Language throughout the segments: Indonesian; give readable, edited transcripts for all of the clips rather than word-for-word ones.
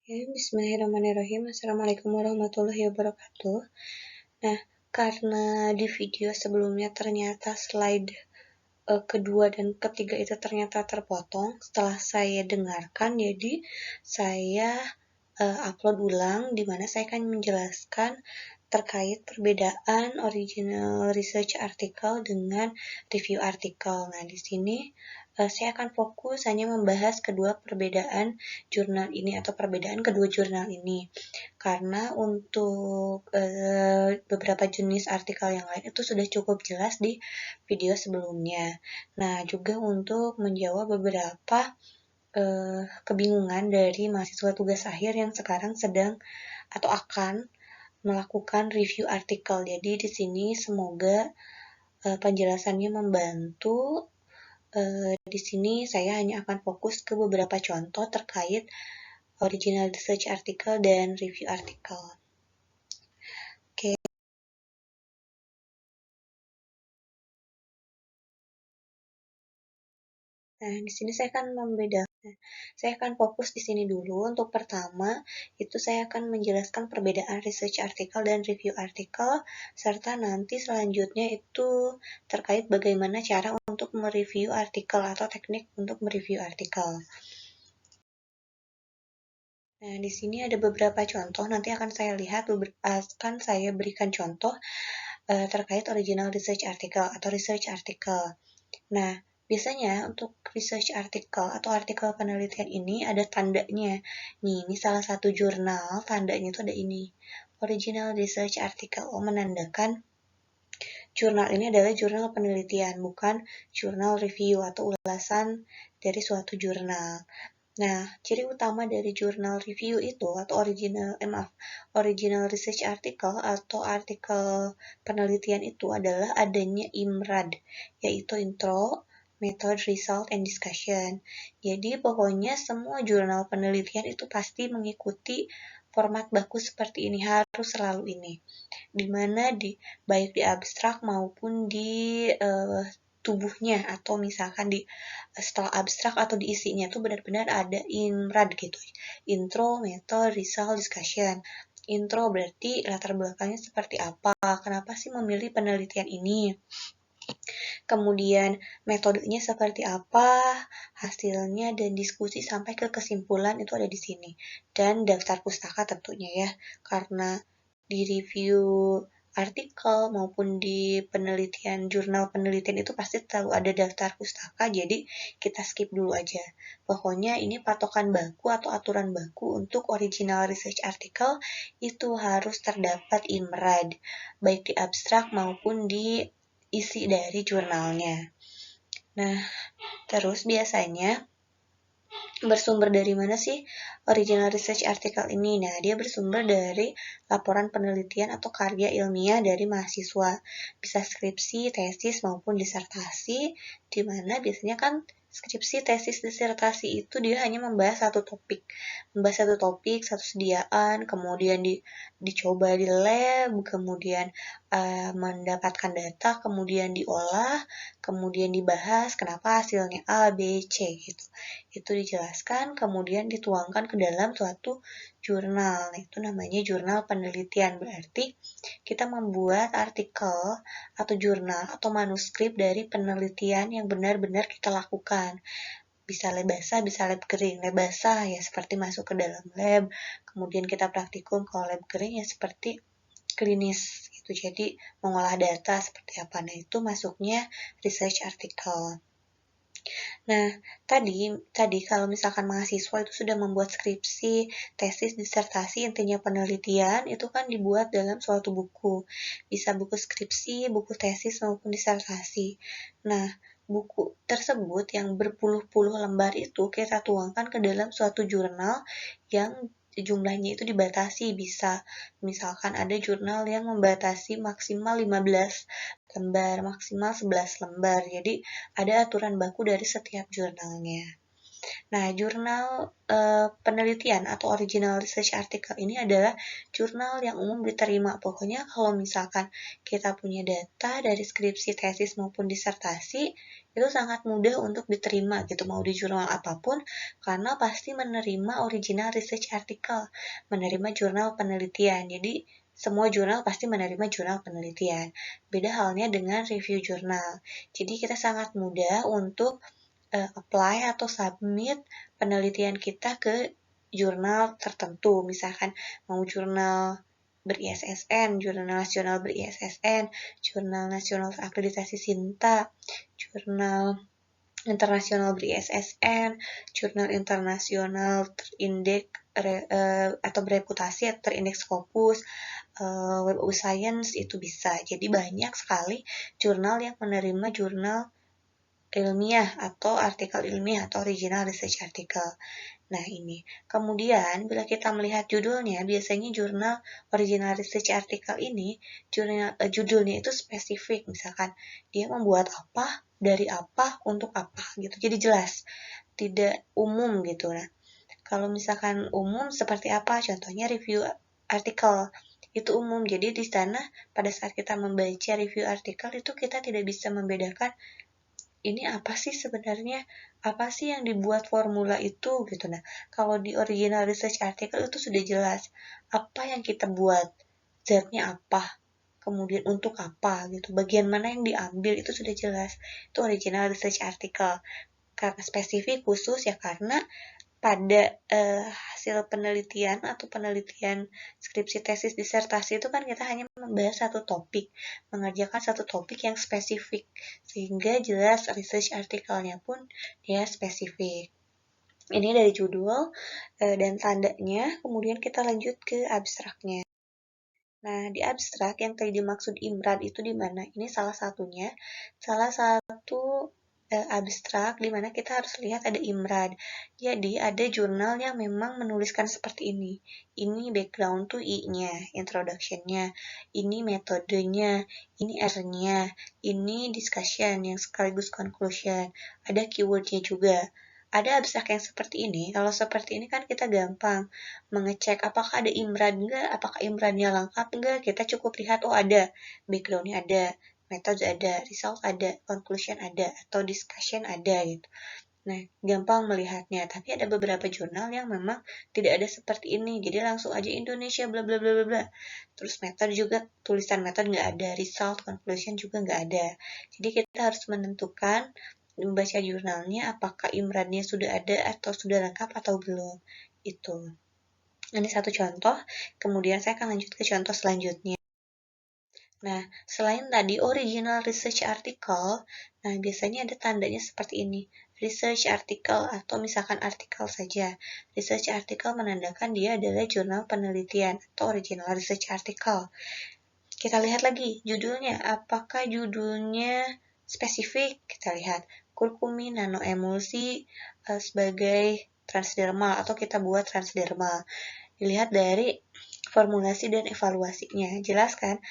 Ya, bismillahirrahmanirrahim. Assalamualaikum warahmatullahi wabarakatuh. Nah, karena di video sebelumnya ternyata slide kedua dan ketiga itu ternyata terpotong setelah saya dengarkan, jadi saya upload ulang di mana saya akan menjelaskan terkait perbedaan original research article dengan review article. Nah, di sini saya akan fokus hanya membahas kedua perbedaan jurnal ini atau perbedaan kedua jurnal ini. Karena untuk beberapa jenis artikel yang lain itu sudah cukup jelas di video sebelumnya. Nah, juga untuk menjawab beberapa kebingungan dari mahasiswa tugas akhir yang sekarang sedang atau akan melakukan review artikel. Jadi di sini semoga penjelasannya membantu. Di sini saya hanya akan fokus ke beberapa contoh terkait original research article dan review article. Oke. Nah, di sini saya akan membedakan. Saya akan fokus di sini dulu. Untuk pertama, itu saya akan menjelaskan perbedaan research article dan review article, serta nanti selanjutnya itu terkait bagaimana cara untuk mereview artikel atau teknik untuk mereview artikel. Nah, di sini ada beberapa contoh. Nanti akan saya berikan contoh terkait original research article atau research article. Nah, biasanya untuk research article atau artikel penelitian ini ada tandanya. Nih, ini salah satu jurnal, tandanya itu ada ini. Original research article, menandakan jurnal ini adalah jurnal penelitian, bukan jurnal review atau ulasan dari suatu jurnal. Nah, ciri utama dari jurnal review itu atau original research article atau artikel penelitian itu adalah adanya IMRAD, yaitu intro, method, result, and discussion. Jadi pokoknya semua jurnal penelitian itu pasti mengikuti format baku seperti ini, harus selalu ini. Dimana baik di abstrak maupun di tubuhnya atau misalkan setelah abstrak atau di isinya tuh benar-benar ada IMRAD gitu. Intro, method, result, discussion. Intro berarti latar belakangnya seperti apa, kenapa sih memilih penelitian ini. Kemudian metodenya seperti apa, hasilnya dan diskusi sampai ke kesimpulan itu ada di sini. Dan daftar pustaka tentunya ya, karena di review artikel maupun di jurnal penelitian itu pasti selalu ada daftar pustaka, jadi kita skip dulu aja. Pokoknya ini patokan baku atau aturan baku untuk original research article itu harus terdapat IMRAD, baik di abstrak maupun di isi dari jurnalnya. Nah, terus biasanya bersumber dari mana sih original research article ini? Nah, dia bersumber dari laporan penelitian atau karya ilmiah dari mahasiswa. Bisa skripsi, tesis, maupun disertasi, di mana biasanya kan skripsi, tesis, disertasi itu dia hanya membahas satu topik. Satu sediaan, kemudian dicoba di lab, kemudian mendapatkan data, kemudian diolah, kemudian dibahas kenapa hasilnya A, B, C gitu. Itu dijelaskan, kemudian dituangkan ke dalam suatu jurnal. Nah, itu namanya jurnal penelitian. Berarti kita membuat artikel atau jurnal atau manuskrip dari penelitian yang benar-benar kita lakukan. Bisa lab basah, bisa lab kering. Lab basah ya seperti masuk ke dalam lab, kemudian kita praktikum. Kalau lab kering ya seperti klinis gitu. Jadi mengolah data seperti apa. Nah, itu masuknya research article. Nah, tadi kalau misalkan mahasiswa itu sudah membuat skripsi, tesis, disertasi, intinya penelitian, itu kan dibuat dalam suatu buku. Bisa buku skripsi, buku tesis, maupun disertasi. Nah, buku tersebut yang berpuluh-puluh lembar itu kita tuangkan ke dalam suatu jurnal yang jumlahnya itu dibatasi. Bisa misalkan ada jurnal yang membatasi maksimal 15 lembar, maksimal 11 lembar. Jadi ada aturan baku dari setiap jurnalnya. Nah, jurnal penelitian atau original research article ini adalah jurnal yang umum diterima. Pokoknya kalau misalkan kita punya data dari skripsi, tesis, maupun disertasi, itu sangat mudah untuk diterima gitu, mau di jurnal apapun, karena pasti menerima original research article, menerima jurnal penelitian. Jadi semua jurnal pasti menerima jurnal penelitian. Beda halnya dengan review jurnal. Jadi kita sangat mudah untuk apply atau submit penelitian kita ke jurnal tertentu. Misalkan mau jurnal ber-ISSN, jurnal nasional ber-ISSN, jurnal nasional terakreditasi SINTA, jurnal internasional ber-ISSN, jurnal internasional terindeks atau bereputasi atau terindeks Scopus, Web of Science itu bisa. Jadi banyak sekali jurnal yang menerima jurnal ilmiah atau artikel ilmiah atau original research article. Nah, ini. Kemudian, bila kita melihat judulnya, biasanya jurnal original research article ini, judulnya itu spesifik. Misalkan, dia membuat apa, dari apa, untuk apa, gitu. Jadi jelas, tidak umum gitu. Nah, kalau misalkan umum seperti apa? Contohnya review artikel. Itu umum. Jadi di sana pada saat kita membaca review artikel itu kita tidak bisa membedakan ini apa sih sebenarnya, apa sih yang dibuat formula itu gitu. Nah, kalau di original research article itu sudah jelas apa yang kita buat, zatnya apa, kemudian untuk apa gitu, bagian mana yang diambil itu sudah jelas. Itu original research article. Karena spesifik khusus ya karena pada hasil penelitian atau penelitian skripsi tesis disertasi itu kan kita hanya membahas satu topik, mengerjakan satu topik yang spesifik, sehingga jelas research artikelnya pun dia spesifik. Ini dari judul dan tandanya, kemudian kita lanjut ke abstraknya. Nah, di abstrak yang tadi dimaksud IMRAD itu di mana? Ini salah satunya, salah satu abstrak di mana kita harus lihat ada IMRAD. Jadi, ada jurnal yang memang menuliskan seperti ini. Ini background to I-nya, introduction-nya, ini metodenya, ini R-nya, ini discussion yang sekaligus conclusion, ada keyword-nya juga. Ada abstrak yang seperti ini. Kalau seperti ini kan kita gampang mengecek apakah ada IMRAD enggak, apakah IMRAD-nya lengkap enggak. Kita cukup lihat, oh ada, background-nya ada, metode ada, result ada, conclusion ada, atau discussion ada gitu. Nah, gampang melihatnya. Tapi ada beberapa jurnal yang memang tidak ada seperti ini. Jadi langsung aja Indonesia bla bla bla bla bla. Terus metode juga, tulisan metode nggak ada, result, conclusion juga nggak ada. Jadi kita harus menentukan membaca jurnalnya apakah IMRAD-nya sudah ada atau sudah lengkap atau belum. Itu. Ini satu contoh, kemudian saya akan lanjut ke contoh selanjutnya. Nah, selain tadi original research article, nah biasanya ada tandanya seperti ini. Research article atau misalkan artikel saja. Research article menandakan dia adalah jurnal penelitian atau original research article. Kita lihat lagi judulnya. Apakah judulnya spesifik? Kita lihat kurkumin nanoemulsi sebagai transdermal atau kita buat transdermal. Dilihat dari formulasi dan evaluasinya. Jelas kan?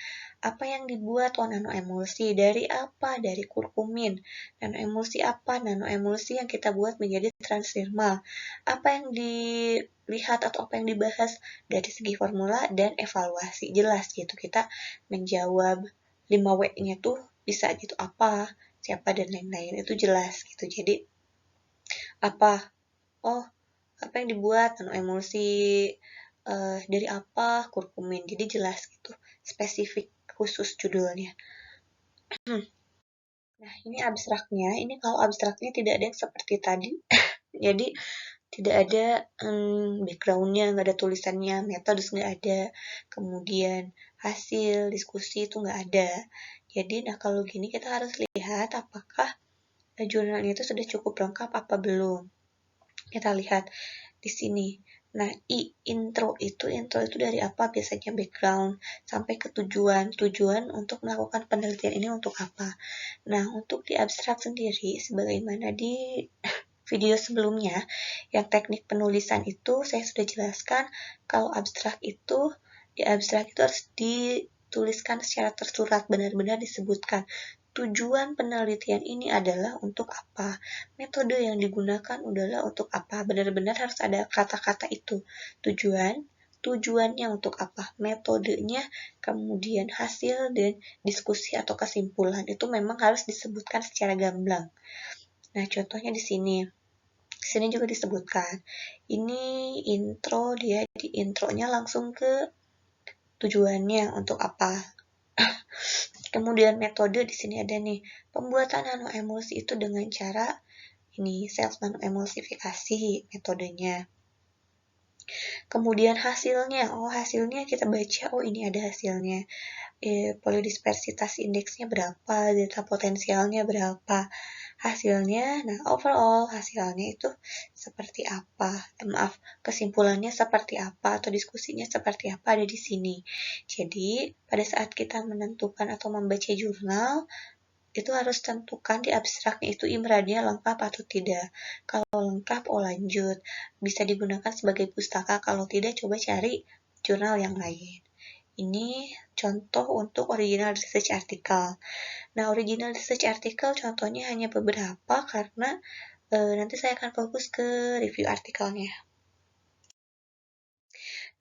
Apa yang dibuat? Oh, nanoemulsi. Dari apa? Dari kurkumin. Nanoemulsi apa? Nanoemulsi yang kita buat menjadi transdermal. Apa yang dilihat atau apa yang dibahas dari segi formula dan evaluasi. Jelas gitu. Kita menjawab 5W-nya tuh bisa gitu. Apa, siapa, dan lain-lain. Itu jelas gitu. Jadi, apa? Oh, apa yang dibuat? Nanoemulsi dari apa? Kurkumin. Jadi jelas gitu. Spesifik khusus judulnya. Nah, ini abstraknya. Ini kalau abstraknya tidak ada yang seperti tadi. Jadi, tidak ada background-nya, nggak ada tulisannya, metode nggak ada. Kemudian, hasil diskusi itu nggak ada. Jadi, nah kalau gini kita harus lihat apakah jurnalnya itu sudah cukup lengkap apa belum. Kita lihat di sini. Nah, intro itu dari apa? Biasanya background sampai ke tujuan. Tujuan untuk melakukan penelitian ini untuk apa? Nah, untuk di abstrak sendiri, sebagaimana di video sebelumnya, yang teknik penulisan itu saya sudah jelaskan kalau di abstrak itu harus dituliskan secara tersurat, benar-benar disebutkan tujuan penelitian ini adalah untuk apa, metode yang digunakan adalah untuk apa, benar-benar harus ada kata-kata itu, tujuan, tujuannya untuk apa, metodenya, kemudian hasil dan diskusi atau kesimpulan itu memang harus disebutkan secara gamblang. Nah, contohnya di sini. Di sini juga disebutkan. Ini intro, dia di intronya langsung ke tujuannya untuk apa. Kemudian metode di sini ada nih, pembuatan nano emulsi itu dengan cara ini self nano emulsifikasi metodenya. Kemudian hasilnya, hasilnya kita baca, ini ada hasilnya. Polidispersitas indeksnya berapa, delta potensialnya berapa. Hasilnya, nah overall hasilnya itu seperti apa? Kesimpulannya seperti apa atau diskusinya seperti apa ada di sini. Jadi, pada saat kita menentukan atau membaca jurnal, itu harus tentukan di abstraknya itu imradnya lengkap atau tidak. Kalau lengkap, lanjut. Bisa digunakan sebagai pustaka, kalau tidak coba cari jurnal yang lain. Ini contoh untuk original research article. Nah, original research article contohnya hanya beberapa karena nanti saya akan fokus ke review artikelnya.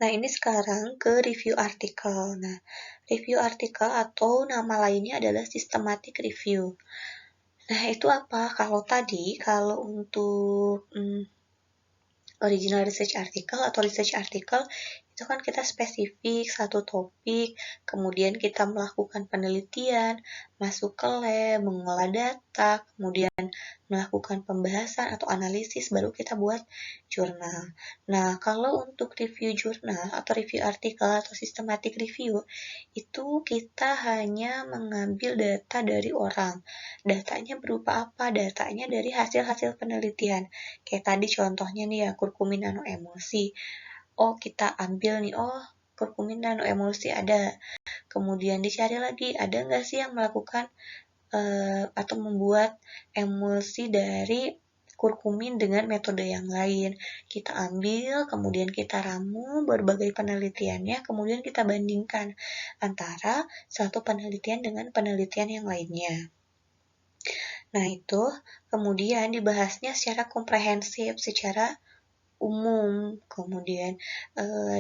Nah, ini sekarang ke review artikel. Nah, review artikel atau nama lainnya adalah systematic review. Nah, itu apa? Kalau untuk original research article atau research article itu kan kita spesifik satu topik, kemudian kita melakukan penelitian, masuk ke lab, mengolah data, kemudian melakukan pembahasan atau analisis, baru kita buat jurnal. Nah, kalau untuk review jurnal atau review artikel atau systematic review, itu kita hanya mengambil data dari orang. Datanya berupa apa? Datanya dari hasil-hasil penelitian. Kayak tadi contohnya nih ya, kurkumin nanoemulsi. Kita ambil nih, kurkumin nanoemulsi ada. Kemudian dicari lagi, ada nggak sih yang melakukan atau membuat emulsi dari kurkumin dengan metode yang lain. Kita ambil, kemudian kita ramu berbagai penelitiannya, kemudian kita bandingkan antara satu penelitian dengan penelitian yang lainnya. Nah, itu kemudian dibahasnya secara komprehensif, secara umum, kemudian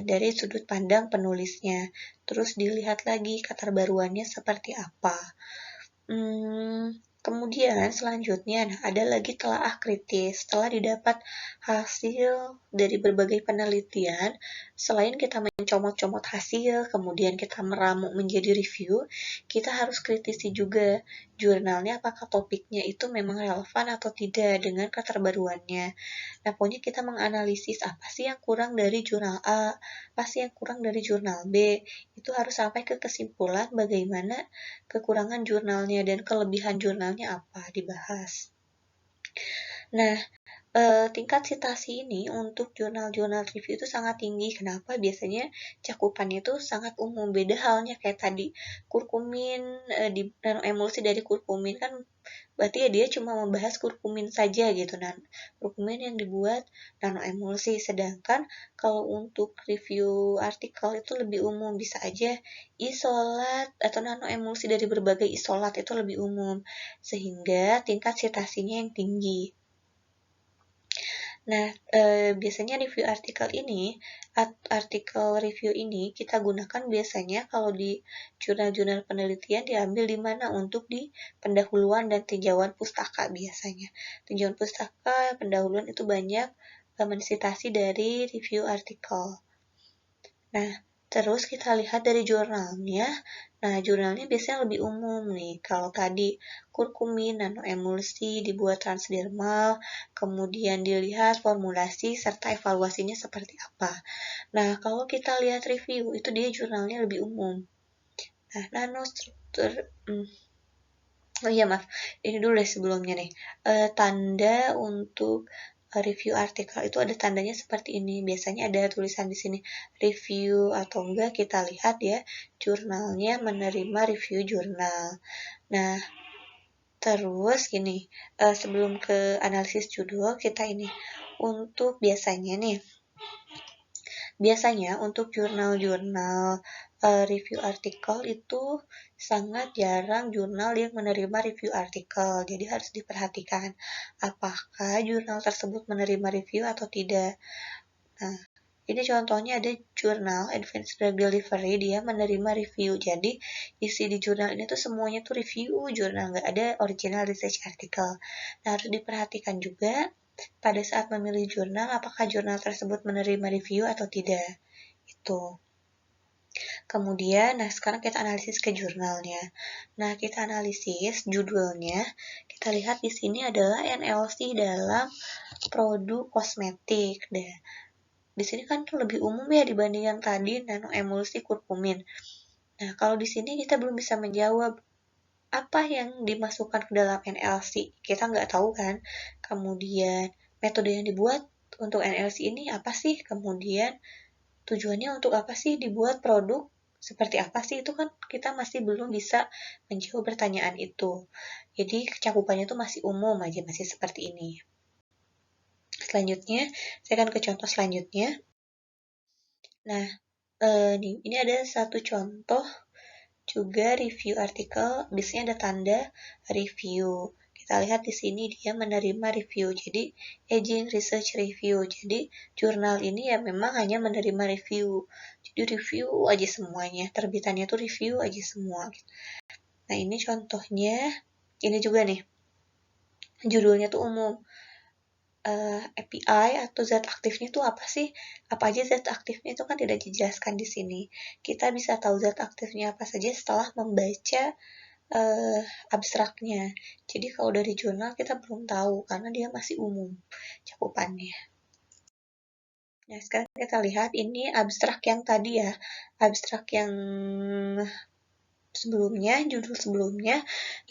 dari sudut pandang penulisnya. Terus dilihat lagi keterbaruannya seperti apa. Kemudian selanjutnya ada lagi telaah kritis. Setelah didapat hasil dari berbagai penelitian, selain kita mencomot-comot hasil, kemudian kita meramu menjadi review, kita harus kritisi juga jurnalnya apakah topiknya itu memang relevan atau tidak dengan keterbaruannya. Nah, pokoknya kita menganalisis apa sih yang kurang dari jurnal A, apa sih yang kurang dari jurnal B. Itu harus sampai ke kesimpulan bagaimana kekurangan jurnalnya dan kelebihan jurnalnya apa dibahas. Nah, tingkat citasi ini untuk jurnal-jurnal review itu sangat tinggi. Kenapa? Biasanya cakupannya itu sangat umum. Beda halnya kayak tadi, kurkumin di nanoemulsi dari kurkumin kan berarti ya dia cuma membahas kurkumin saja gitu. Nah, kurkumin yang dibuat nanoemulsi. Sedangkan kalau untuk review artikel itu lebih umum. Bisa aja isolat atau nanoemulsi dari berbagai isolat itu lebih umum. Sehingga tingkat citasinya yang tinggi. Nah, biasanya artikel review ini kita gunakan biasanya kalau di jurnal-jurnal penelitian diambil di mana untuk di pendahuluan dan tinjauan pustaka biasanya. Tinjauan pustaka, pendahuluan itu banyak mensitasi dari review artikel. Nah, terus kita lihat dari jurnalnya. Nah, jurnalnya biasanya lebih umum nih. Kalau tadi kurkumin nanoemulsi dibuat transdermal, kemudian dilihat formulasi serta evaluasinya seperti apa. Nah, kalau kita lihat review, itu dia jurnalnya lebih umum. Nah, nanostruktur, oh iya maaf, ini dulu deh sebelumnya nih. Tanda untuk review artikel itu ada tandanya seperti ini. Biasanya ada tulisan di sini review atau enggak, kita lihat ya jurnalnya menerima review jurnal. Nah, terus gini, sebelum ke analisis judul kita ini untuk biasanya untuk jurnal-jurnal review artikel itu sangat jarang jurnal yang menerima review artikel. Jadi harus diperhatikan apakah jurnal tersebut menerima review atau tidak. Nah, Ini contohnya ada jurnal Advanced Drug Delivery, dia menerima review. Jadi isi di jurnal ini tuh semuanya tuh review jurnal, nggak ada original research article. Nah, harus diperhatikan juga pada saat memilih jurnal, apakah jurnal tersebut menerima review atau tidak. Itu. Kemudian, nah sekarang kita analisis ke jurnalnya. Nah, kita analisis judulnya. Kita lihat di sini adalah NLC dalam produk kosmetik. Nah, di sini kan lebih umum ya dibanding yang tadi nanoemulsi kurkumin. Nah, kalau di sini kita belum bisa menjawab apa yang dimasukkan ke dalam NLC. Kita nggak tahu kan. Kemudian, metode yang dibuat untuk NLC ini apa sih? Kemudian, tujuannya untuk apa sih dibuat produk? Seperti apa sih? Itu kan kita masih belum bisa menjawab pertanyaan itu. Jadi, cakupannya itu masih umum aja, masih seperti ini. Selanjutnya, saya akan ke contoh selanjutnya. Nah, ini ada satu contoh juga review artikel, biasanya ada tanda review. Kita lihat di sini dia menerima review, jadi Aging Research Review. Jadi jurnal ini ya memang hanya menerima review. Jadi review aja semuanya, terbitannya tuh review aja semua. Nah ini contohnya, ini juga nih, judulnya tuh umum. API atau zat aktifnya itu apa sih? Apa aja zat aktifnya itu kan tidak dijelaskan di sini. Kita bisa tahu zat aktifnya apa saja setelah membaca abstraknya. Jadi kalau dari jurnal kita belum tahu karena dia masih umum cakupannya. Nah, sekarang kita lihat ini abstrak yang tadi ya. Abstrak yang sebelumnya, judul sebelumnya.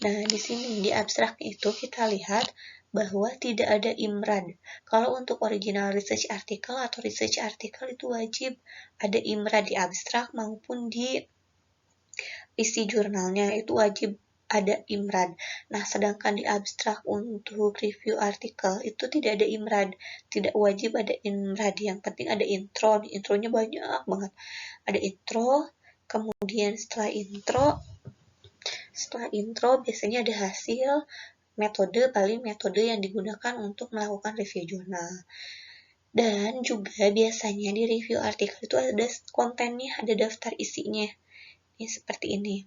Nah, di sini di abstrak itu kita lihat bahwa tidak ada IMRAD. Kalau untuk original research article atau research article itu wajib ada IMRAD di abstrak maupun di isi jurnalnya, itu wajib ada IMRAD. Nah, sedangkan di abstrak untuk review artikel itu tidak ada IMRAD, tidak wajib ada IMRAD. Yang penting ada intro, intronya banyak banget. Ada intro, kemudian setelah intro biasanya ada hasil, metode, paling metode yang digunakan untuk melakukan review jurnal. Dan juga biasanya di review artikel itu ada kontennya, ada daftar isinya. Ini seperti ini.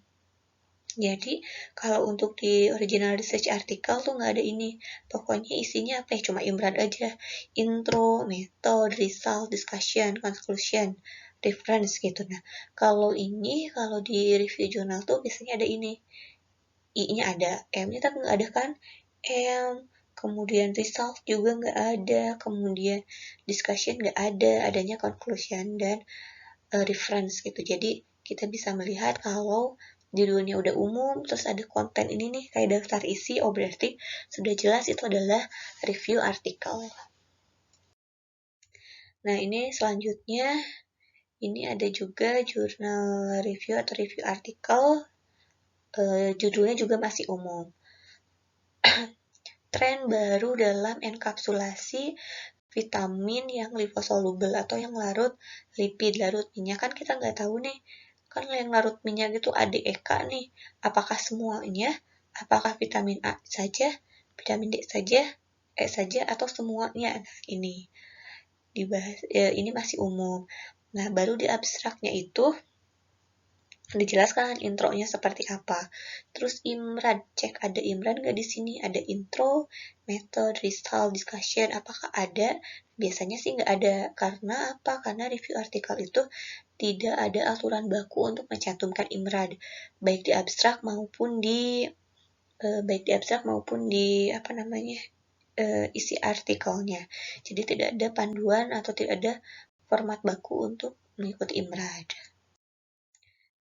Jadi, kalau untuk di original research article tuh nggak ada ini. Pokoknya isinya apa ya? Cuma IMRAD aja. Intro, method, result, discussion, conclusion, reference gitu. Nah, kalau di review jurnal tuh biasanya ada ini. I-nya ada, M-nya tapi nggak ada kan? M, kemudian result juga nggak ada, kemudian discussion nggak ada, adanya conclusion dan reference gitu. Jadi, kita bisa melihat kalau judulnya udah umum, terus ada konten ini nih, kayak daftar isi, oh berarti sudah jelas itu adalah review artikel. Nah, ini selanjutnya, ini ada juga jurnal review atau review artikel, judulnya juga masih umum. Tren baru dalam enkapsulasi vitamin yang liposoluble atau yang larut lipid, larut minyak. Kan kita nggak tahu nih, kan yang larut minyak itu ADEK nih, apakah semuanya, apakah vitamin A saja, vitamin D saja, E saja, atau semuanya. Nah, ini dibahas, ini masih umum. Nah, baru di abstraknya itu dijelaskan intronya seperti apa. Terus IMRAD, cek ada IMRAD nggak di sini? Ada intro, method, result, discussion, apakah ada? Biasanya sih nggak ada. Karena apa? Karena review artikel itu tidak ada aturan baku untuk mencantumkan IMRAD, baik di abstrak maupun di apa namanya isi artikelnya. Jadi tidak ada panduan atau tidak ada format baku untuk mengikuti IMRAD.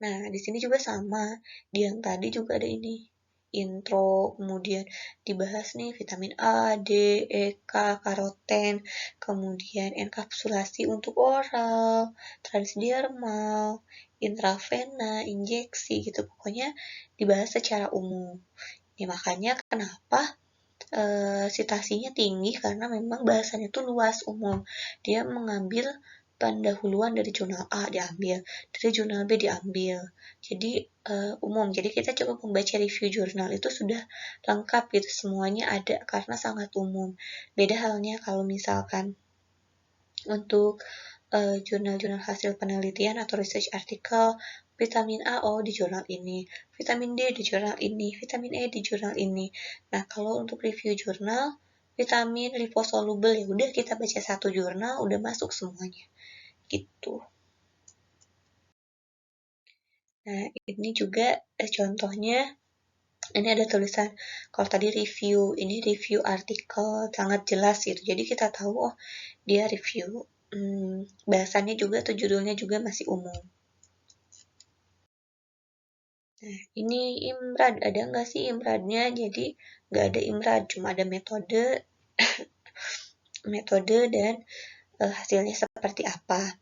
Nah, di sini juga sama. Di yang tadi juga ada ini. Intro, kemudian dibahas nih vitamin A, D, E, K, karoten, kemudian enkapsulasi untuk oral, transdermal, intravena, injeksi gitu. Pokoknya dibahas secara umum. Ya, makanya kenapa citasinya tinggi karena memang bahasannya itu luas umum. Dia mengambil pendahuluan dari jurnal A diambil, dari jurnal B diambil. Jadi umum. Jadi kita cukup membaca review jurnal itu sudah lengkap gitu, semuanya ada karena sangat umum. Beda halnya kalau misalkan untuk jurnal-jurnal hasil penelitian atau research artikel. Vitamin A, oh di jurnal ini, vitamin D di jurnal ini, vitamin E di jurnal ini. Nah, kalau untuk review jurnal, vitamin liposoluble, ya udah kita baca satu jurnal, udah masuk semuanya. Gitu. Nah, ini juga contohnya, ini ada tulisan, kalau tadi review, ini review artikel, sangat jelas gitu. Jadi kita tahu, oh dia review. Bahasannya juga atau judulnya juga masih umum. Nah, ini IMRAD, ada nggak sih IMRAD-nya? Jadi nggak ada IMRAD, cuma ada metode, metode dan hasilnya seperti apa.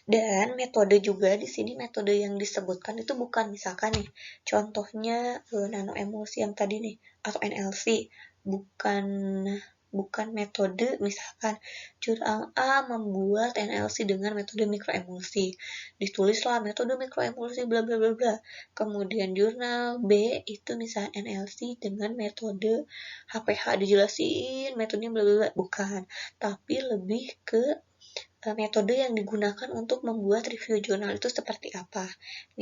Dan metode juga di sini, metode yang disebutkan itu bukan misalkan nih, contohnya nano emulsi yang tadi nih, atau NLC, bukan metode misalkan jurnal A membuat NLC dengan metode mikroemulsi. Ditulislah metode mikroemulsi bla bla bla bla. Kemudian jurnal B itu misalnya NLC dengan metode HPH, dijelasin metodenya bla bla bla, bukan. Tapi lebih ke metode yang digunakan untuk membuat review jurnal itu seperti apa.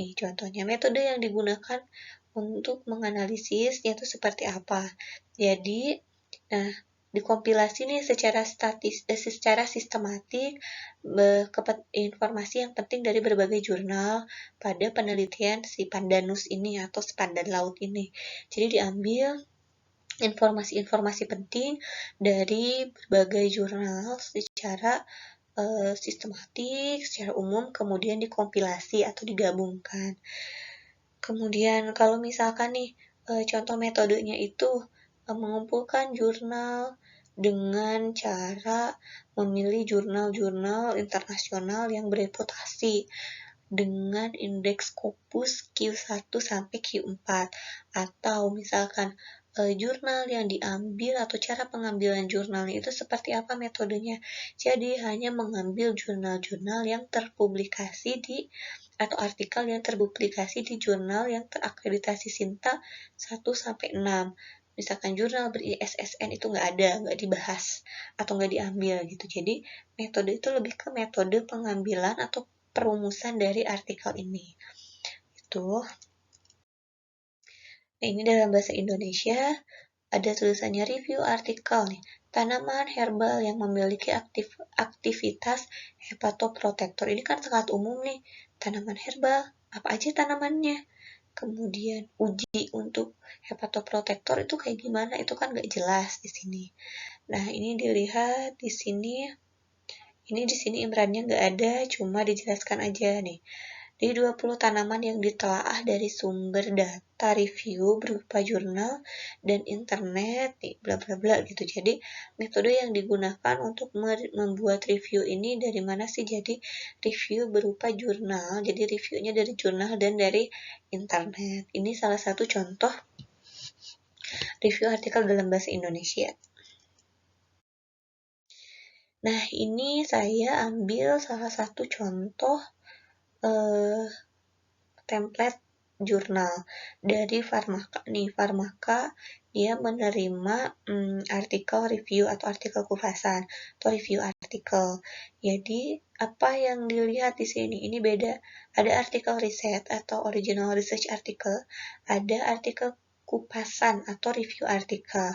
Nih contohnya, metode yang digunakan untuk menganalisisnya itu seperti apa. Jadi, nah, dikompilasi nih secara sistematik informasi yang penting dari berbagai jurnal pada penelitian si pandanus ini atau si pandan laut ini. Jadi diambil informasi-informasi penting dari berbagai jurnal secara sistematik, secara umum, kemudian dikompilasi atau digabungkan. Kemudian kalau misalkan nih, contoh metodenya itu mengumpulkan jurnal dengan cara memilih jurnal-jurnal internasional yang bereputasi dengan indeks Scopus Q1 sampai Q4, atau misalkan jurnal yang diambil atau cara pengambilan jurnalnya itu seperti apa metodenya. Jadi hanya mengambil jurnal-jurnal yang terpublikasi di atau artikel yang terpublikasi di jurnal yang terakreditasi SINTA 1 sampai 6. Misalkan jurnal ber-ISSN itu nggak dibahas atau nggak diambil gitu. Jadi metode itu lebih ke metode pengambilan atau perumusan dari artikel ini. Itu. Nah, ini dalam bahasa Indonesia ada tulisannya review artikel nih. Tanaman herbal yang memiliki aktivitas hepatoprotektor. Ini kan sangat umum nih. Tanaman herbal, apa aja tanamannya? Kemudian uji untuk hepatoprotektor itu kayak gimana? Itu kan nggak jelas di sini. Nah, ini dilihat di sini. Ini di sini imrannya nggak ada, cuma dijelaskan aja nih. Di 20 tanaman yang ditelaah dari sumber data review berupa jurnal dan internet, bla bla bla gitu. Jadi metode yang digunakan untuk membuat review ini dari mana sih? Jadi review berupa jurnal. Jadi reviewnya dari jurnal dan dari internet. Ini salah satu contoh review artikel dalam bahasa Indonesia. Nah, ini saya ambil salah satu contoh template jurnal dari Pharmaca nih. Pharmaca dia menerima artikel review atau artikel kupasan atau review artikel. Jadi apa yang dilihat di sini ini beda. Ada artikel riset atau original research article, ada artikel kupasan atau review artikel.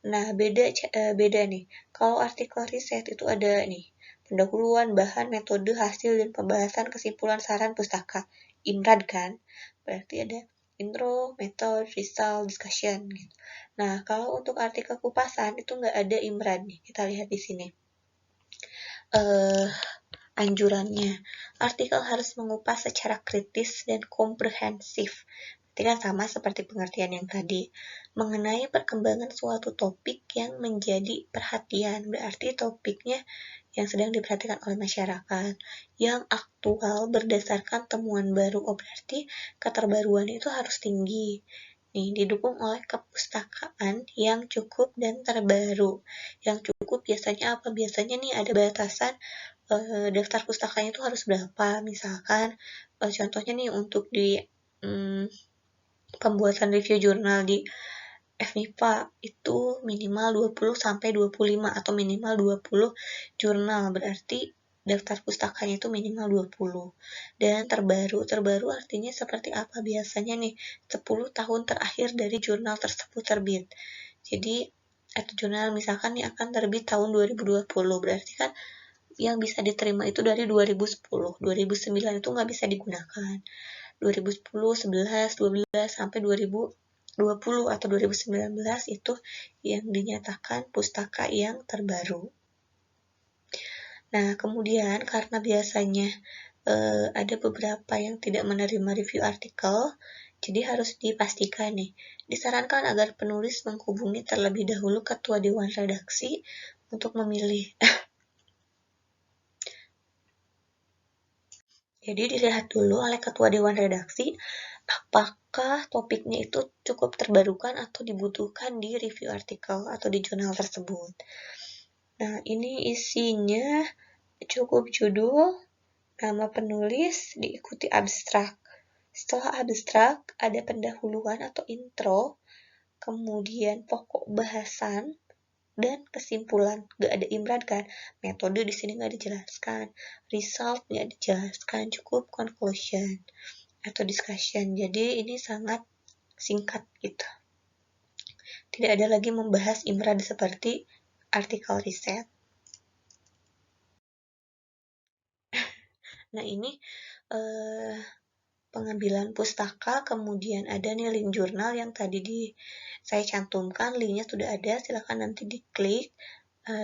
Nah, beda nih. Kalau artikel riset itu ada nih pendahuluan, bahan, metode, hasil, dan pembahasan, kesimpulan, saran, pustaka. IMRAD kan, berarti ada intro, method, result, discussion gitu. Nah, kalau untuk artikel kupasan itu nggak ada IMRAD nih, kita lihat di sini. Anjurannya, artikel harus mengupas secara kritis dan komprehensif. Berarti kan sama seperti pengertian yang tadi, mengenai perkembangan suatu topik yang menjadi perhatian. Berarti topiknya yang sedang diperhatikan oleh masyarakat, yang aktual berdasarkan temuan baru. Oh, berarti keterbaruan itu harus tinggi. Nih, didukung oleh kepustakaan yang cukup dan terbaru. Yang cukup biasanya apa? Biasanya nih ada batasan daftar pustakanya itu harus berapa. Misalkan contohnya nih untuk di pembuatan review jurnal di FMIPA itu minimal 20 sampai 25 atau minimal 20 jurnal. Berarti daftar pustakanya itu minimal 20. Dan terbaru artinya seperti apa biasanya nih, 10 tahun terakhir dari jurnal tersebut terbit. Jadi, atau jurnal misalkan nih akan terbit tahun 2020, berarti kan yang bisa diterima itu dari 2010, 2009 itu nggak bisa digunakan. 2010, 11, 12, sampai 2020 atau 2019 itu yang dinyatakan pustaka yang terbaru. Nah, kemudian karena biasanya ada beberapa yang tidak menerima review artikel, jadi harus dipastikan nih, disarankan agar penulis menghubungi terlebih dahulu ketua dewan redaksi untuk memilih. Jadi dilihat dulu oleh ketua dewan redaksi apakah topiknya itu cukup terbarukan atau dibutuhkan di review artikel atau di jurnal tersebut. Nah, ini isinya cukup judul, nama penulis, diikuti abstrak. Setelah abstrak, ada pendahuluan atau intro, kemudian pokok bahasan, dan kesimpulan. Gak ada imran kan? Metode di sini gak dijelaskan. Result gak dijelaskan, cukup conclusion atau discussion. Jadi ini sangat singkat gitu. Tidak ada lagi membahas imran seperti artikel riset. Nah, ini pengambilan pustaka, kemudian ada nih link jurnal yang tadi saya cantumkan, linknya sudah ada, silakan nanti diklik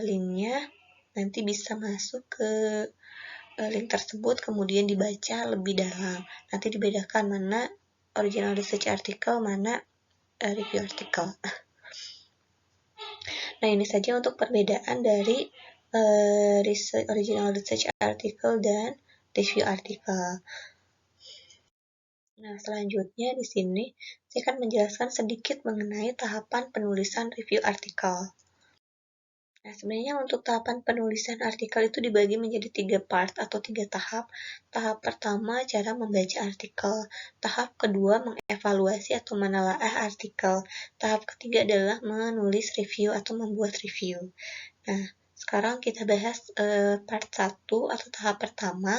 linknya, nanti bisa masuk ke link tersebut, kemudian dibaca lebih dalam. Nanti dibedakan mana original research article, mana review article. Nah, ini saja untuk perbedaan dari original research article dan review article. Nah, selanjutnya di sini saya akan menjelaskan sedikit mengenai tahapan penulisan review artikel. Nah, sebenarnya untuk tahapan penulisan artikel itu dibagi menjadi 3 part atau 3 tahap. Tahap pertama, cara membaca artikel. Tahap kedua, mengevaluasi atau menelaah artikel. Tahap ketiga adalah menulis review atau membuat review. Nah, sekarang kita bahas part 1 atau tahap pertama,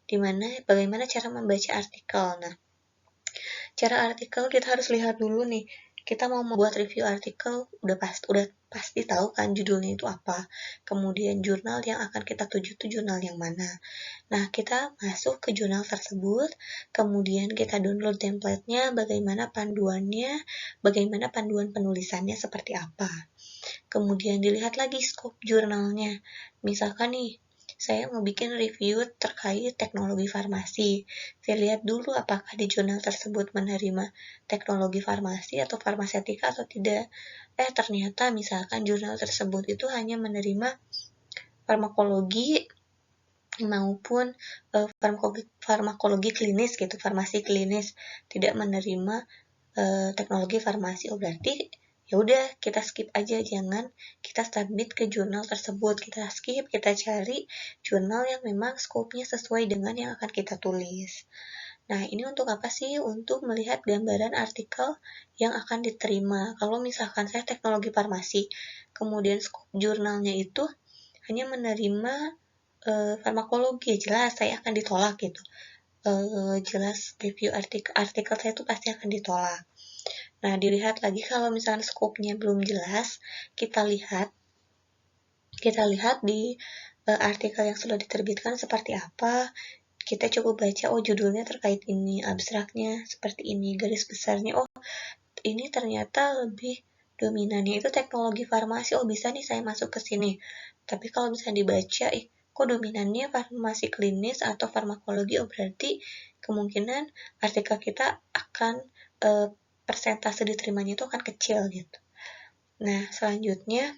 di mana bagaimana cara membaca artikel. Nah, cara artikel kita harus lihat dulu nih, kita mau membuat review artikel udah pasti tahu kan judulnya itu apa, kemudian jurnal yang akan kita tuju itu jurnal yang mana. Nah, kita masuk ke jurnal tersebut, kemudian kita download template-nya, bagaimana panduannya, bagaimana panduan penulisannya seperti apa. Kemudian dilihat lagi scope jurnalnya, misalkan nih saya mau bikin review terkait teknologi farmasi. Saya lihat dulu apakah di jurnal tersebut menerima teknologi farmasi atau farmasetika atau tidak. Ternyata misalkan jurnal tersebut itu hanya menerima farmakologi maupun farmakologi klinis gitu, farmasi klinis, tidak menerima teknologi farmasi. Oh, berarti ya udah kita skip aja, jangan kita submit ke jurnal tersebut, kita skip, kita cari jurnal yang memang scope-nya sesuai dengan yang akan kita tulis. Nah, ini untuk apa sih? Untuk melihat gambaran artikel yang akan diterima. Kalau misalkan saya teknologi farmasi, kemudian scope jurnalnya itu hanya menerima farmakologi, jelas saya akan ditolak gitu. Jelas review artikel saya itu pasti akan ditolak. Nah, dilihat lagi kalau misalnya scope-nya belum jelas, kita lihat di artikel yang sudah diterbitkan seperti apa. Kita coba baca, oh judulnya terkait ini, abstraknya seperti ini, garis besarnya, oh ini ternyata lebih dominannya itu teknologi farmasi, oh bisa nih saya masuk ke sini. Tapi kalau misalnya dibaca, kok dominannya farmasi klinis atau farmakologi, oh berarti kemungkinan artikel kita akan persentase diterimanya itu akan kecil gitu. Nah, selanjutnya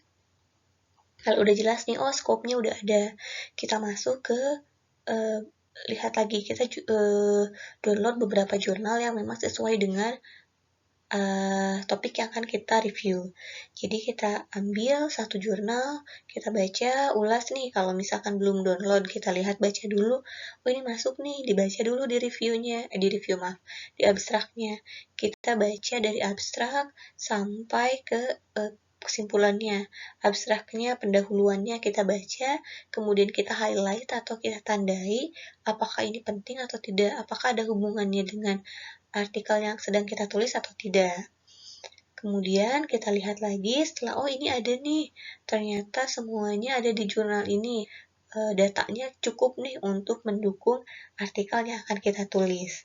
kalau udah jelas nih, oh scope-nya udah ada, kita masuk ke lihat lagi, kita download beberapa jurnal yang memang sesuai dengan topik yang akan kita review. Jadi kita ambil satu jurnal, kita baca, ulas nih. Kalau misalkan belum download, kita lihat, baca dulu. Oh ini masuk nih, dibaca dulu di reviewnya, di abstraknya. Kita baca dari abstrak sampai ke kesimpulannya. Abstraknya, pendahuluannya kita baca, kemudian kita highlight atau kita tandai apakah ini penting atau tidak, apakah ada hubungannya dengan artikel yang sedang kita tulis atau tidak. Kemudian kita lihat lagi setelah, oh ini ada nih, ternyata semuanya ada di jurnal ini. Datanya cukup nih untuk mendukung artikel yang akan kita tulis.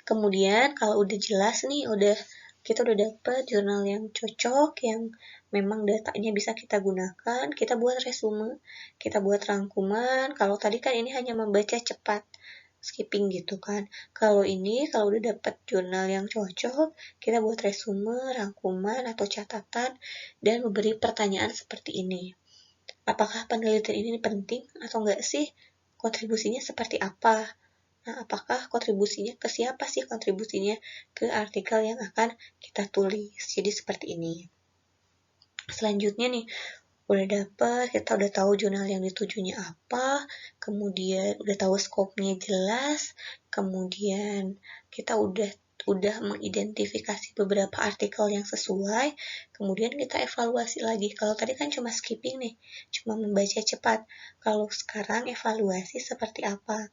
Kemudian kalau udah jelas nih, kita udah dapet jurnal yang cocok, yang memang datanya bisa kita gunakan, kita buat resume, kita buat rangkuman. Kalau tadi kan ini hanya membaca cepat, skipping gitu kan. Kalau udah dapet jurnal yang cocok, kita buat resume, rangkuman, atau catatan, dan memberi pertanyaan seperti ini. Apakah penelitian ini penting atau enggak sih? Kontribusinya seperti apa? Nah, apakah kontribusinya ke siapa sih kontribusinya ke artikel yang akan kita tulis? Jadi seperti ini. Selanjutnya nih, kita udah tahu jurnal yang ditujunya apa, kemudian udah tahu skopnya jelas, kemudian kita udah mengidentifikasi beberapa artikel yang sesuai, kemudian kita evaluasi lagi. Kalau tadi kan cuma skipping nih, cuma membaca cepat. Kalau sekarang evaluasi seperti apa?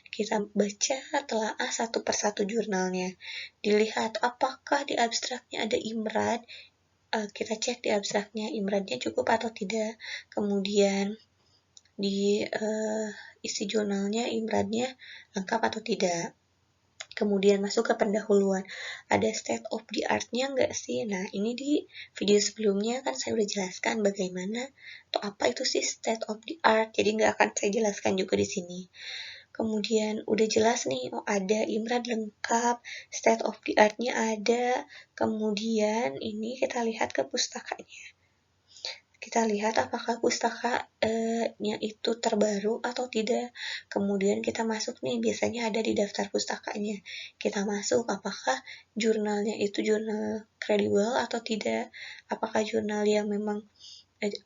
Kita baca telaah satu persatu jurnalnya. Dilihat apakah di abstraknya ada imrad. Kita cek di abstraknya imradnya cukup atau tidak. Kemudian di isi jurnalnya imradnya lengkap atau tidak. Kemudian masuk ke pendahuluan. Ada state of the art-nya nggak sih? Nah, ini di video sebelumnya kan saya udah jelaskan bagaimana atau apa itu sih state of the art. Jadi nggak akan saya jelaskan juga di sini. Kemudian udah jelas nih, oh ada imrad lengkap, state of the art-nya ada. Kemudian ini kita lihat ke pustakanya. Kita lihat apakah pustakanya itu terbaru atau tidak. Kemudian kita masuk nih, biasanya ada di daftar pustakanya. Kita masuk apakah jurnalnya itu jurnal kredibel atau tidak. Apakah jurnal yang memang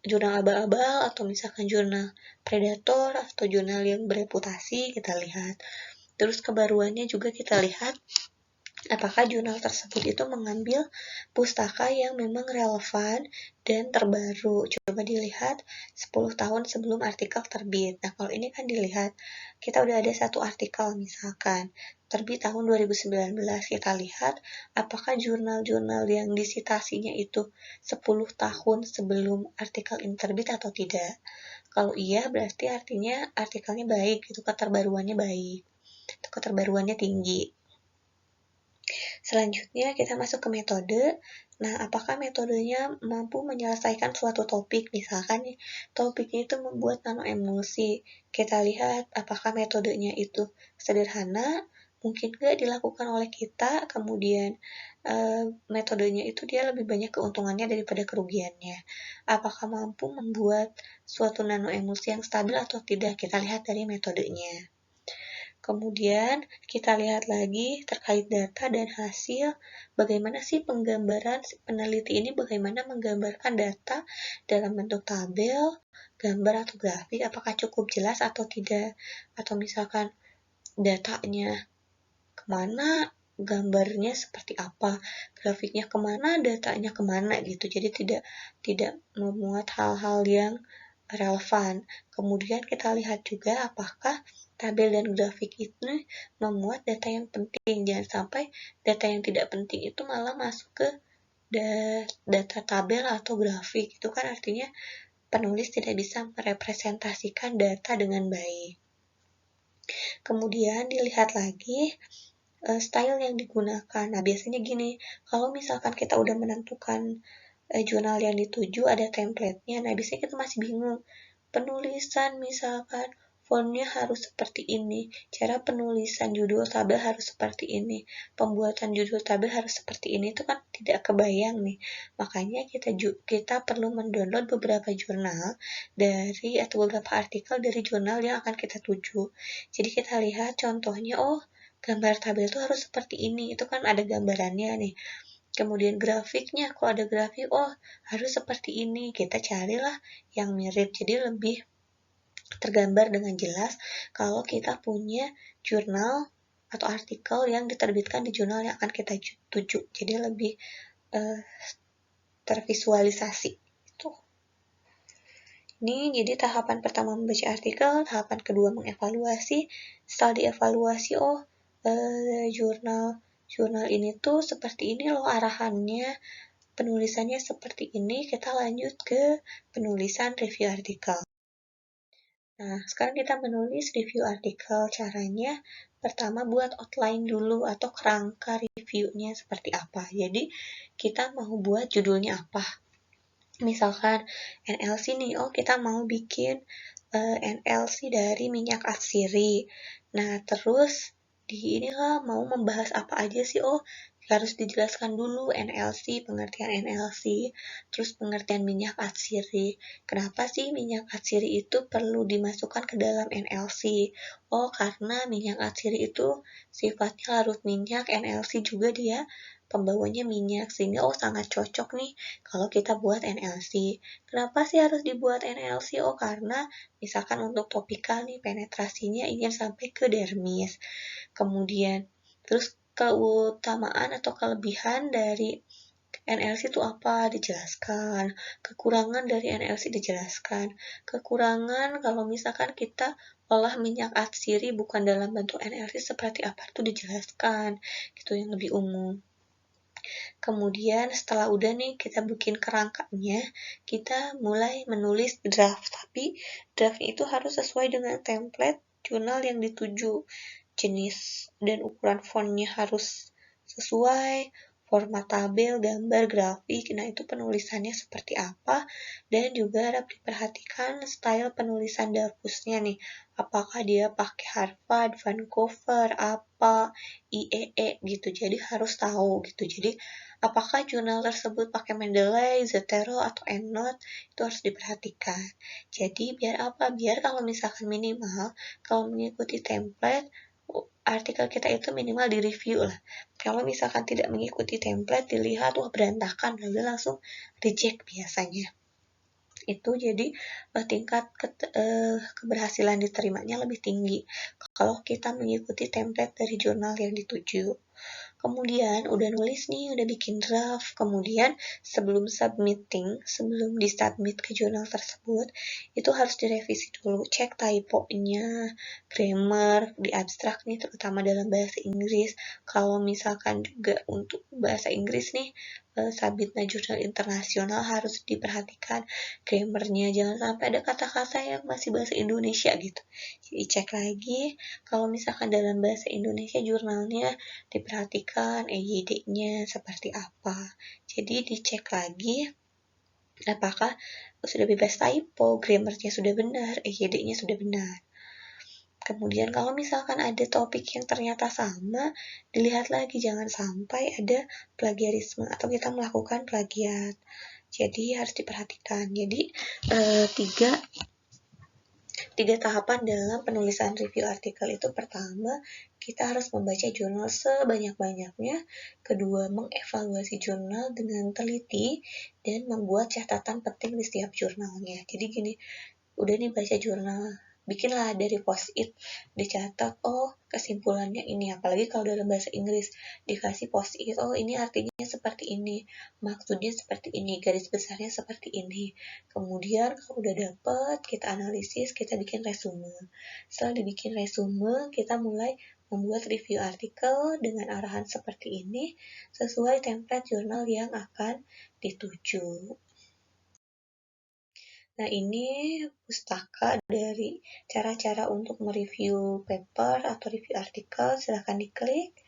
jurnal abal-abal atau misalkan jurnal predator atau jurnal yang bereputasi, kita lihat. Terus kebaruannya juga kita lihat apakah jurnal tersebut itu mengambil pustaka yang memang relevan dan terbaru. Coba dilihat 10 tahun sebelum artikel terbit. Nah, kalau ini kan dilihat kita udah ada satu artikel misalkan terbit tahun 2019, kita lihat apakah jurnal-jurnal yang disitasinya itu 10 tahun sebelum artikel ini terbit atau tidak. Kalau iya, berarti artinya artikelnya baik, itu keterbaruannya baik, itu keterbaruannya tinggi. Selanjutnya kita masuk ke metode. Nah, apakah metodenya mampu menyelesaikan suatu topik? Misalkan nih, topiknya itu membuat nanoemulsi. Kita lihat apakah metodenya itu sederhana, mungkin nggak dilakukan oleh kita, kemudian metodenya itu dia lebih banyak keuntungannya daripada kerugiannya. Apakah mampu membuat suatu nanoemulsi yang stabil atau tidak? Kita lihat dari metodenya. Kemudian kita lihat lagi terkait data dan hasil, bagaimana sih penggambaran peneliti ini bagaimana menggambarkan data dalam bentuk tabel, gambar atau grafik, apakah cukup jelas atau tidak, atau misalkan datanya kemana, gambarnya seperti apa, grafiknya kemana, datanya kemana gitu. Jadi tidak memuat hal-hal yang relevan. Kemudian kita lihat juga apakah tabel dan grafik itu memuat data yang penting. Jangan sampai data yang tidak penting itu malah masuk ke data tabel atau grafik. Itu kan artinya penulis tidak bisa merepresentasikan data dengan baik. Kemudian dilihat lagi style yang digunakan. Nah, biasanya gini, kalau misalkan kita udah menentukan jurnal yang dituju ada template-nya, nah biasanya kita masih bingung. Penulisan misalkan fontnya harus seperti ini, cara penulisan judul tabel harus seperti ini, pembuatan judul tabel harus seperti ini, itu kan tidak kebayang nih. Makanya kita perlu mendownload beberapa jurnal atau beberapa artikel dari jurnal yang akan kita tuju. Jadi kita lihat contohnya, oh gambar tabel itu harus seperti ini, itu kan ada gambarannya nih. Kemudian grafiknya, kalau ada grafik, oh harus seperti ini, kita carilah yang mirip, jadi lebih tergambar dengan jelas kalau kita punya jurnal atau artikel yang diterbitkan di jurnal yang akan kita tuju, jadi lebih tervisualisasi. Itu. Ini jadi tahapan pertama membaca artikel, tahapan kedua mengevaluasi. Setelah dievaluasi, jurnal ini tuh seperti ini loh arahannya, penulisannya seperti ini, kita lanjut ke penulisan review artikel. Nah, sekarang kita menulis review artikel. Caranya, pertama buat outline dulu atau kerangka reviewnya seperti apa. Jadi, kita mau buat judulnya apa. Misalkan NLC nih, kita mau bikin NLC dari minyak atsiri. Nah, terus di inilah mau membahas apa aja sih? Harus dijelaskan dulu NLC, pengertian NLC, terus pengertian minyak atsiri. Kenapa sih minyak atsiri itu perlu dimasukkan ke dalam NLC? Karena minyak atsiri itu sifatnya larut minyak, NLC juga dia pembawanya minyak, sehingga sangat cocok nih kalau kita buat NLC. Kenapa sih harus dibuat NLC? Karena misalkan untuk topikal nih penetrasinya ingin sampai ke dermis. Kemudian terus keutamaan atau kelebihan dari NLC itu apa? Dijelaskan. Kekurangan dari NLC dijelaskan. Kekurangan kalau misalkan kita olah minyak atsiri bukan dalam bentuk NLC seperti apa itu dijelaskan. Gitu yang lebih umum. Kemudian setelah udah nih kita bikin kerangkanya, kita mulai menulis draft. Tapi draftnya itu harus sesuai dengan template jurnal yang dituju. Jenis dan ukuran fontnya harus sesuai, format tabel, gambar, grafik. Nah, itu penulisannya seperti apa. Dan juga harap diperhatikan style penulisan dapusnya nih. Apakah dia pakai Harvard, Vancouver, apa, IEE gitu. Jadi harus tahu gitu. Jadi apakah jurnal tersebut pakai Mendeley, Zotero, atau EndNote, itu harus diperhatikan. Jadi biar apa? Biar kalau misalkan minimal, kalau mengikuti template, artikel kita itu minimal di-review lah. Kalau misalkan tidak mengikuti template, dilihat, berantakan, lalu langsung reject biasanya. Itu jadi tingkat keberhasilan diterimanya lebih tinggi kalau kita mengikuti template dari jurnal yang dituju. Kemudian udah nulis nih, udah bikin draft. Kemudian sebelum disubmit ke jurnal tersebut, itu harus direvisi dulu. Cek typo-nya, grammar, di abstrak nih, terutama dalam bahasa Inggris. Kalau misalkan juga untuk bahasa Inggris nih, submitnya jurnal internasional harus diperhatikan grammarnya. Jangan sampai ada kata-kata yang masih bahasa Indonesia gitu. Jadi cek lagi, kalau misalkan dalam bahasa Indonesia jurnalnya diperhatikan EYD-nya seperti apa. Jadi dicek lagi apakah sudah bebas typo, grammarnya sudah benar, EYD-nya sudah benar. Kemudian kalau misalkan ada topik yang ternyata sama, dilihat lagi jangan sampai ada plagiarisme atau kita melakukan plagiat. Jadi harus diperhatikan. Jadi tiga tahapan dalam penulisan review artikel itu. Pertama, kita harus membaca jurnal sebanyak-banyaknya. Kedua, mengevaluasi jurnal dengan teliti dan membuat catatan penting di setiap jurnalnya. Jadi gini, udah nih baca jurnal, bikinlah dari post-it, dicatat, kesimpulannya ini. Apalagi kalau dalam bahasa Inggris, dikasih post-it, ini artinya seperti ini, maksudnya seperti ini, garis besarnya seperti ini. Kemudian kalau udah dapet, kita analisis, kita bikin resume. Setelah dibikin resume, kita mulai membuat review artikel dengan arahan seperti ini, sesuai template jurnal yang akan dituju. Nah, ini pustaka dari cara-cara untuk mereview paper atau review artikel. Silahkan diklik.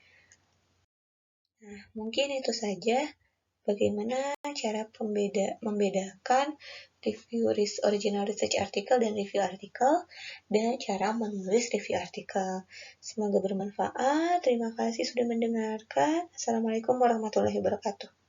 Nah, mungkin itu saja bagaimana cara membedakan review original research article dan review artikel, dan cara menulis review artikel. Semoga bermanfaat. Terima kasih sudah mendengarkan. Assalamualaikum warahmatullahi wabarakatuh.